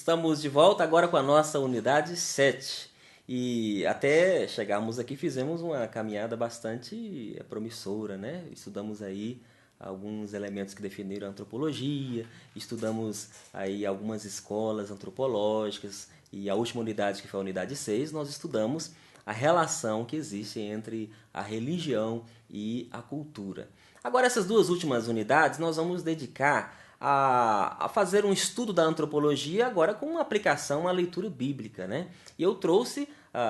Estamos de volta agora com a nossa unidade 7. E até chegarmos aqui fizemos uma caminhada bastante promissora, né? Estudamos aí alguns elementos que definiram a antropologia, estudamos aí algumas escolas antropológicas e a última unidade, que foi a unidade 6, nós estudamos a relação que existe entre a religião e a cultura. Agora, essas duas últimas unidades nós vamos dedicar a fazer um estudo da antropologia agora com uma aplicação à leitura bíblica, né? E eu trouxe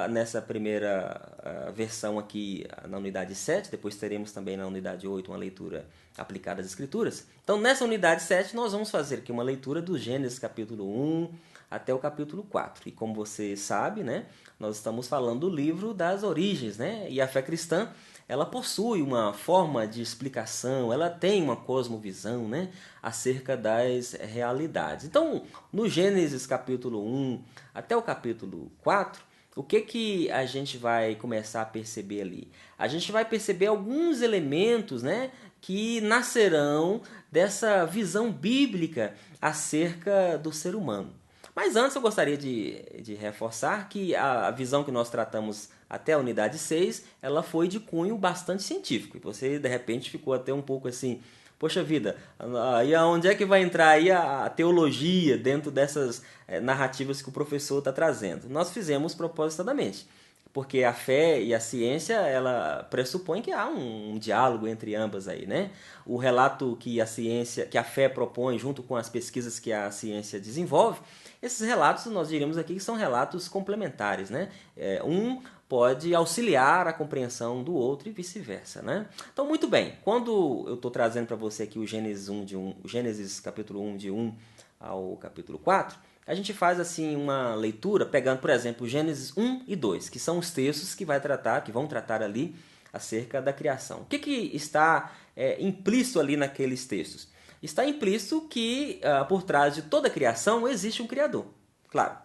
nessa primeira versão aqui na unidade 7, depois teremos também na unidade 8 uma leitura aplicada às escrituras. Então nessa unidade 7 nós vamos fazer aqui uma leitura do Gênesis capítulo 1 até o capítulo 4. E como você sabe, né, nós estamos falando do livro das origens, né? E a fé cristã, ela possui uma forma de explicação, ela tem uma cosmovisão, né, acerca das realidades. Então, no Gênesis capítulo 1 até o capítulo 4, o que a gente vai começar a perceber ali? A gente vai perceber alguns elementos, né, que nascerão dessa visão bíblica acerca do ser humano. Mas antes eu gostaria de reforçar que a visão que nós tratamos até a unidade 6, ela foi de cunho bastante científico. E você, de repente, ficou até um pouco assim, poxa vida, e aonde é que vai entrar aí a teologia dentro dessas narrativas que o professor está trazendo? Nós fizemos propositadamente, porque a fé e a ciência, ela pressupõe que há um diálogo entre ambas aí, né? O relato que a fé propõe junto com as pesquisas que a ciência desenvolve, esses relatos nós diríamos aqui que são relatos complementares, né? Um pode auxiliar a compreensão do outro e vice-versa, né? Então, muito bem, quando eu estou trazendo para você aqui o Gênesis capítulo 1, de 1 ao capítulo 4, a gente faz assim uma leitura, pegando, por exemplo, Gênesis 1 e 2, que são os textos que vão tratar ali acerca da criação. O que está implícito ali naqueles textos? Está implícito que por trás de toda a criação existe um Criador. Claro,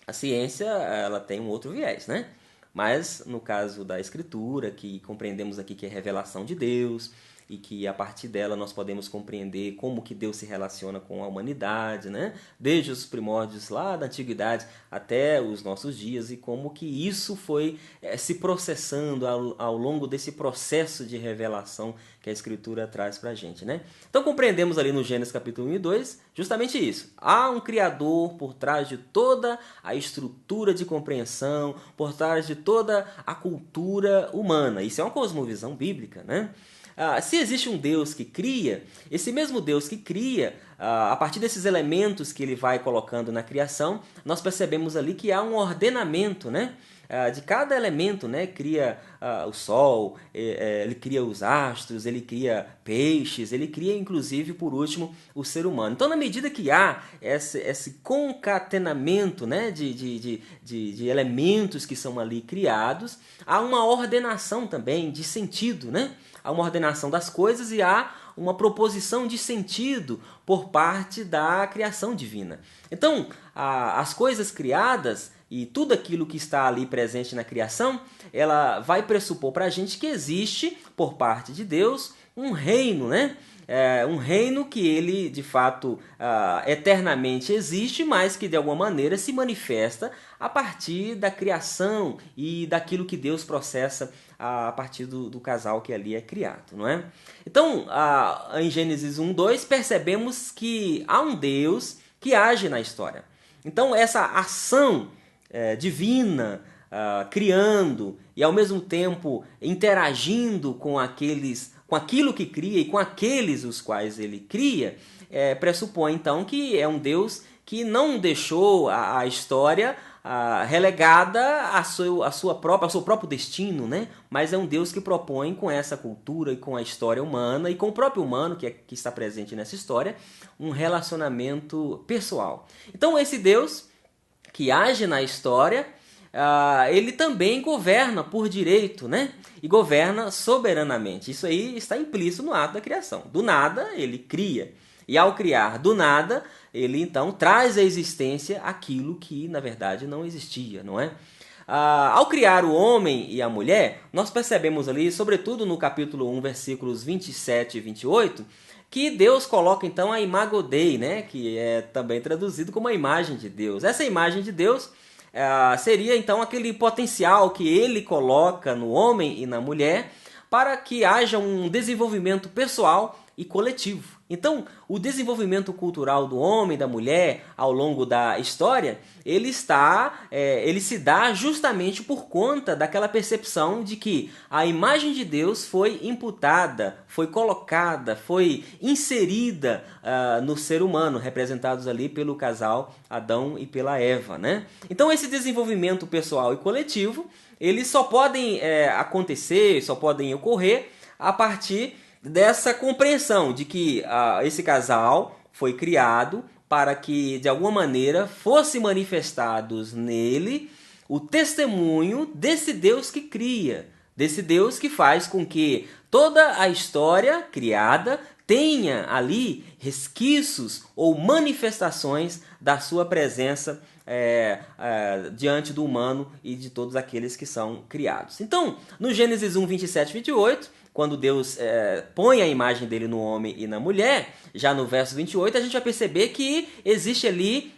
a ciência ela tem um outro viés, né? Mas no caso da Escritura, que compreendemos aqui que é revelação de Deus, e que a partir dela nós podemos compreender como que Deus se relaciona com a humanidade, né? Desde os primórdios lá da antiguidade até os nossos dias, e como que isso foi se processando ao longo desse processo de revelação que a Escritura traz para a gente, né? Então compreendemos ali no Gênesis capítulo 1 e 2 justamente isso. Há um Criador por trás de toda a estrutura de compreensão, por trás de toda a cultura humana. Isso é uma cosmovisão bíblica, né? Se existe um Deus que cria, esse mesmo Deus que cria, a partir desses elementos que ele vai colocando na criação, nós percebemos ali que há um ordenamento, né? De cada elemento, né? Cria o sol, ele cria os astros, ele cria peixes, ele cria inclusive, por último, o ser humano. Então, na medida que há esse concatenamento, né? de elementos que são ali criados, há uma ordenação também de sentido, né? Há uma ordenação das coisas e há uma proposição de sentido por parte da criação divina. Então, as coisas criadas e tudo aquilo que está ali presente na criação, ela vai pressupor para a gente que existe, por parte de Deus, um reino, né? Um reino que ele, de fato, eternamente existe, mas que, de alguma maneira, se manifesta a partir da criação e daquilo que Deus processa a partir do casal que ali é criado, não é? Então, em Gênesis 1, 2, percebemos que há um Deus que age na história. Então, essa ação divina, criando e, ao mesmo tempo, interagindo com aquilo que cria e com aqueles os quais ele cria, pressupõe, então, que é um Deus que não deixou a história relegada ao seu próprio destino, né? Mas é um Deus que propõe com essa cultura e com a história humana e com o próprio humano que está presente nessa história, um relacionamento pessoal. Então esse Deus que age na história, ele também governa por direito, né? E governa soberanamente. Isso aí está implícito no ato da criação. Do nada ele cria. E ao criar do nada, ele então traz à existência aquilo que na verdade não existia, não é? Ao criar o homem e a mulher, nós percebemos ali, sobretudo no capítulo 1, versículos 27 e 28, que Deus coloca então a imago Dei, né? Que é também traduzido como a imagem de Deus. Essa imagem de Deus seria então aquele potencial que ele coloca no homem e na mulher para que haja um desenvolvimento pessoal e coletivo. Então, o desenvolvimento cultural do homem e da mulher ao longo da história, ele se dá justamente por conta daquela percepção de que a imagem de Deus foi imputada, foi colocada, foi inserida no ser humano, representados ali pelo casal Adão e pela Eva, né? Então, esse desenvolvimento pessoal e coletivo, eles só podem acontecer, só podem ocorrer a partir dessa compreensão de que esse casal foi criado para que, de alguma maneira, fosse manifestados nele o testemunho desse Deus que cria, desse Deus que faz com que toda a história criada tenha ali resquícios ou manifestações da sua presença diante do humano e de todos aqueles que são criados. Então, no Gênesis 1, 27 e 28, quando Deus põe a imagem dele no homem e na mulher, já no verso 28, a gente vai perceber que existe ali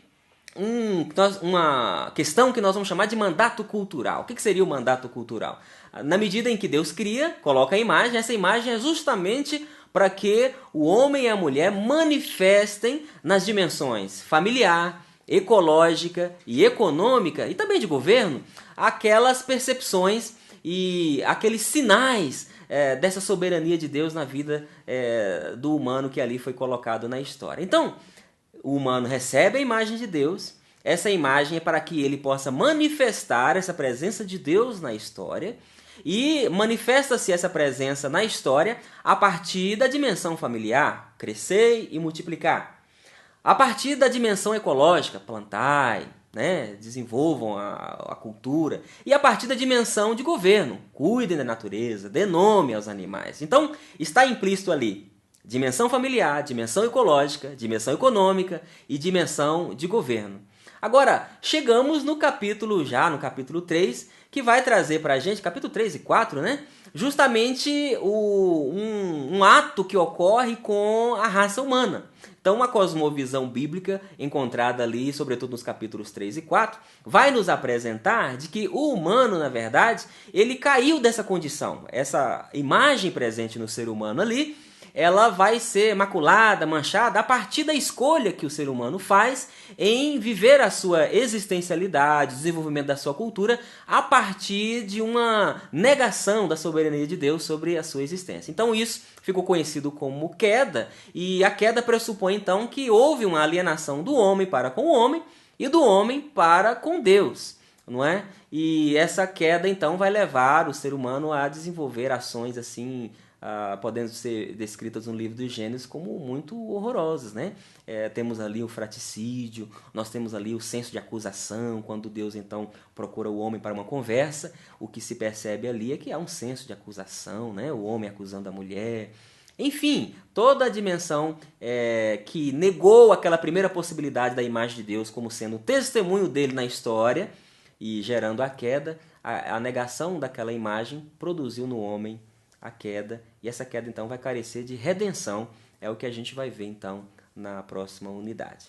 uma questão que nós vamos chamar de mandato cultural. O que seria o mandato cultural? Na medida em que Deus cria, coloca a imagem, essa imagem é justamente para que o homem e a mulher manifestem nas dimensões familiar, ecológica e econômica, e também de governo, aquelas percepções e aqueles sinais dessa soberania de Deus na vida do humano que ali foi colocado na história. Então, o humano recebe a imagem de Deus, essa imagem é para que ele possa manifestar essa presença de Deus na história, e manifesta-se essa presença na história a partir da dimensão familiar, crescer e multiplicar. A partir da dimensão ecológica, plantai, né, desenvolvam a cultura. E a partir da dimensão de governo, cuidem da natureza, dê nome aos animais. Então, está implícito ali dimensão familiar, dimensão ecológica, dimensão econômica e dimensão de governo. Agora, chegamos no capítulo 3, que vai trazer para a gente, capítulo 3 e 4, né? Justamente um ato que ocorre com a raça humana. Então, uma cosmovisão bíblica encontrada ali, sobretudo nos capítulos 3 e 4, vai nos apresentar de que o humano, na verdade, ele caiu dessa condição. Essa imagem presente no ser humano ali, ela vai ser maculada, manchada a partir da escolha que o ser humano faz em viver a sua existencialidade, desenvolvimento da sua cultura, a partir de uma negação da soberania de Deus sobre a sua existência. Então isso ficou conhecido como queda, e a queda pressupõe então que houve uma alienação do homem para com o homem e do homem para com Deus, não é? E essa queda então vai levar o ser humano a desenvolver ações assim, podendo ser descritas no livro dos Gênesis como muito horrorosas, né? Temos ali o fratricídio, nós temos ali o senso de acusação, quando Deus então procura o homem para uma conversa, o que se percebe ali é que há um senso de acusação, né? O homem acusando a mulher. Enfim, toda a dimensão que negou aquela primeira possibilidade da imagem de Deus como sendo o testemunho dele na história e gerando a queda, a negação daquela imagem produziu no homem a queda, e essa queda então vai carecer de redenção, é o que a gente vai ver então na próxima unidade.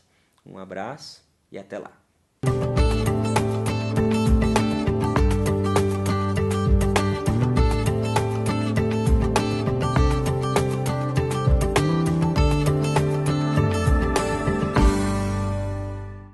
Um abraço e até lá.